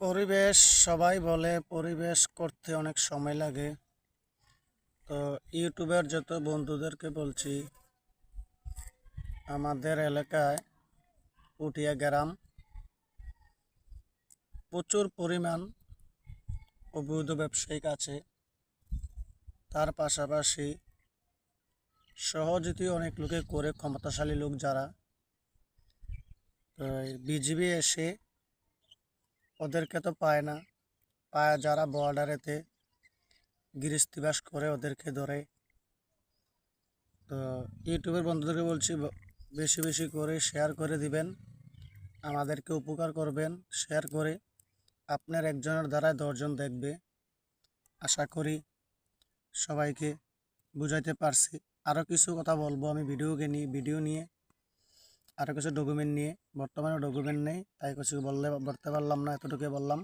পরিবেশ সবাই বলে পরিবেশ করতে অনেক সময় লাগে। তো ইউটিউবের যত বন্ধুদেরকে বলছি, আমাদের এলাকায় পুটিয়া গ্রাম প্রচুর পরিমাণ অবৈধ ব্যবসায়িক আছে। তার পাশাপাশি সহযোগী অনেক লোকে করে, ক্ষমতাশালী লোক যারা, তো বিজিবি এসে ওদেরকে তো পায় না, পায় যারা বর্ডারেতে গৃহস্থিবাস করে ওদেরকে ধরে। তো ইউটিউবের বন্ধুদেরকে বলছি, বেশি বেশি করে শেয়ার করে দিবেন, আমাদেরকে উপকার করবেন। শেয়ার করে আপনার একজনের দ্বারা 10 জন দেখবে। আশা করি সবাইকে বুঝাইতে পারছি। আরও কিছু কথা বলবো আমি ভিডিও নিয়ে, আরও কিছু ডকুমেন্ট নিয়ে। বর্তমানে ডকুমেন্ট নেই, তাই কিছু বলতে পারলাম না, এতটুকু বললাম।